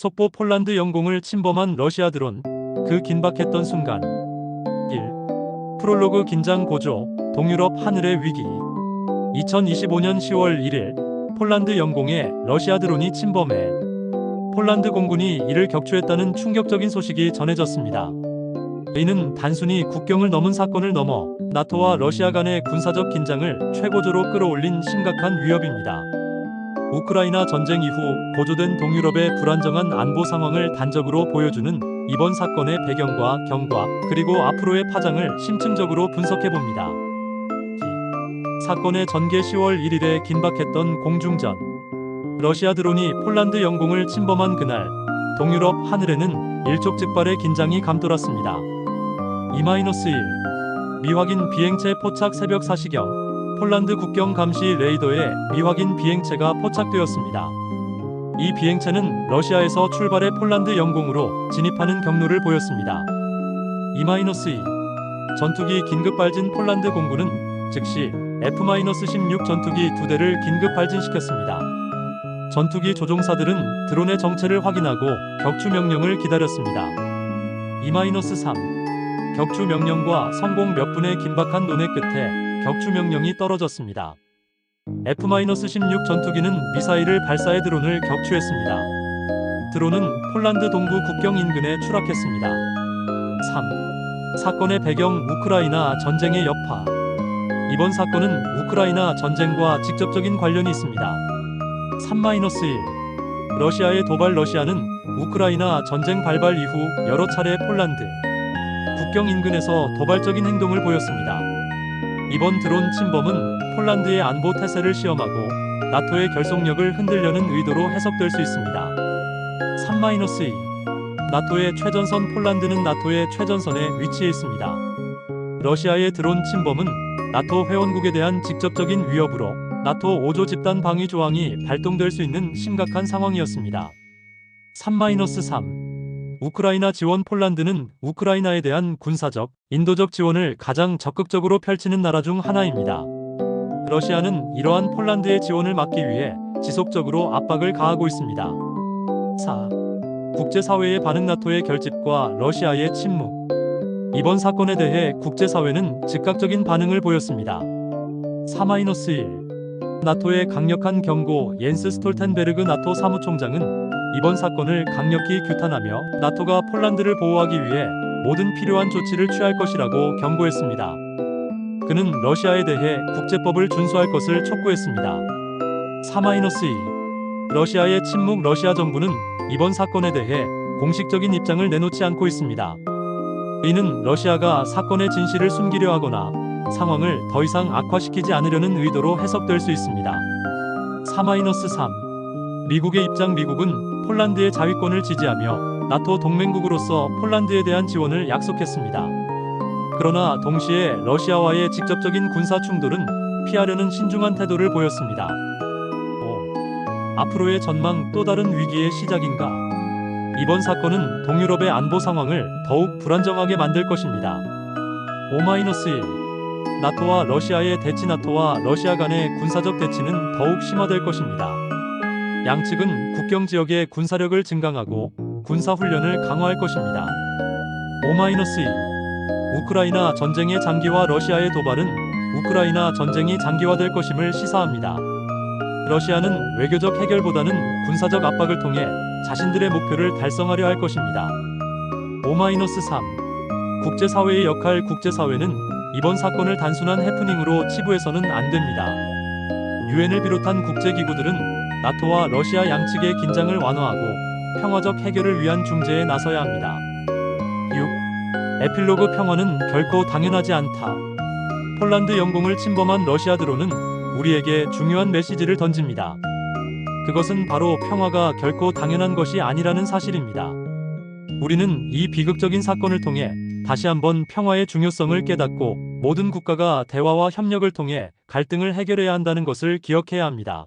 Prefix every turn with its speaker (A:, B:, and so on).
A: 속보 폴란드 영공을 침범한 러시아 드론. 그 긴박했던 순간. 1. 프롤로그 긴장 고조. 동유럽 하늘의 위기. 2025년 10월 1일 폴란드 영공에 러시아 드론이 침범해 폴란드 공군이 이를 격추했다는 충격적인 소식이 전해졌습니다. 이는 단순히 국경을 넘은 사건을 넘어 나토와 러시아 간의 군사적 긴장을 최고조로 끌어올린 심각한 위협입니다. 우크라이나 전쟁 이후 고조된 동유럽의 불안정한 안보 상황을 단적으로 보여주는 이번 사건의 배경과 경과, 그리고 앞으로의 파장을 심층적으로 분석해봅니다. 사건의 전개 10월 1일에 긴박했던 공중전. 러시아 드론이 폴란드 영공을 침범한 그날, 동유럽 하늘에는 일촉즉발의 긴장이 감돌았습니다. 2-1 미확인 비행체 포착. 새벽 4시경 폴란드 국경 감시 레이더에 미확인 비행체가 포착되었습니다. 이 비행체는 러시아에서 출발해 폴란드 영공으로 진입하는 경로를 보였습니다. 2-2 전투기 긴급 발진. 폴란드 공군은 즉시 F-16 전투기 2대를 긴급 발진시켰습니다. 전투기 조종사들은 드론의 정체를 확인하고 격추 명령을 기다렸습니다. 2-3 격추 명령과 성공 몇 분의 긴박한 논의 끝에 격추 명령이 떨어졌습니다. F-16 전투기는 미사일을 발사해 드론을 격추했습니다. 드론은 폴란드 동부 국경 인근에 추락했습니다. 3. 사건의 배경. 우크라이나 전쟁의 여파. 이번 사건은 우크라이나 전쟁과 직접적인 관련이 있습니다. 3-1 러시아의 도발. 러시아는 우크라이나 전쟁 발발 이후 여러 차례 폴란드 국경 인근에서 도발적인 행동을 보였습니다. 이번 드론 침범은 폴란드의 안보 태세를 시험하고 나토의 결속력을 흔들려는 의도로 해석될 수 있습니다. 3-2 나토의 최전선. 폴란드는 나토의 최전선에 위치해 있습니다. 러시아의 드론 침범은 나토 회원국에 대한 직접적인 위협으로 나토 5조 집단 방위 조항이 발동될 수 있는 심각한 상황이었습니다. 3-3 우크라이나 지원. 폴란드는 우크라이나에 대한 군사적, 인도적 지원을 가장 적극적으로 펼치는 나라 중 하나입니다. 러시아는 이러한 폴란드의 지원을 막기 위해 지속적으로 압박을 가하고 있습니다. 4. 국제사회의 반응. 나토의 결집과 러시아의 침묵. 이번 사건에 대해 국제사회는 즉각적인 반응을 보였습니다. 3-1 나토의 강력한 경고. 옌스 스톨텐베르그 나토 사무총장은 이번 사건을 강력히 규탄하며 나토가 폴란드를 보호하기 위해 모든 필요한 조치를 취할 것이라고 경고했습니다. 그는 러시아에 대해 국제법을 준수할 것을 촉구했습니다. 3-2 러시아의 침묵. 러시아 정부는 이번 사건에 대해 공식적인 입장을 내놓지 않고 있습니다. 이는 러시아가 사건의 진실을 숨기려 하거나 상황을 더 이상 악화시키지 않으려는 의도로 해석될 수 있습니다. 3-3 미국의 입장. 미국은 폴란드의 자위권을 지지하며 나토 동맹국으로서 폴란드에 대한 지원을 약속했습니다. 그러나 동시에 러시아와의 직접적인 군사 충돌은 피하려는 신중한 태도를 보였습니다. 5. 앞으로의 전망. 또 다른 위기의 시작인가? 이번 사건은 동유럽의 안보 상황을 더욱 불안정하게 만들 것입니다. 5-1 나토와 러시아의 대치. 나토와 러시아 간의 군사적 대치는 더욱 심화될 것입니다. 양측은 국경 지역의 군사력을 증강하고 군사훈련을 강화할 것입니다. 5-2 우크라이나 전쟁의 장기화. 러시아의 도발은 우크라이나 전쟁이 장기화될 것임을 시사합니다. 러시아는 외교적 해결보다는 군사적 압박을 통해 자신들의 목표를 달성하려 할 것입니다. 5-3 국제사회의 역할. 국제사회는 이번 사건을 단순한 해프닝으로 치부해서는 안 됩니다. 유엔을 비롯한 국제기구들은 나토와 러시아 양측의 긴장을 완화하고 평화적 해결을 위한 중재에 나서야 합니다. 6. 에필로그. 평화는 결코 당연하지 않다. 폴란드 영공을 침범한 러시아 드론은 우리에게 중요한 메시지를 던집니다. 그것은 바로 평화가 결코 당연한 것이 아니라는 사실입니다. 우리는 이 비극적인 사건을 통해 다시 한번 평화의 중요성을 깨닫고 모든 국가가 대화와 협력을 통해 갈등을 해결해야 한다는 것을 기억해야 합니다.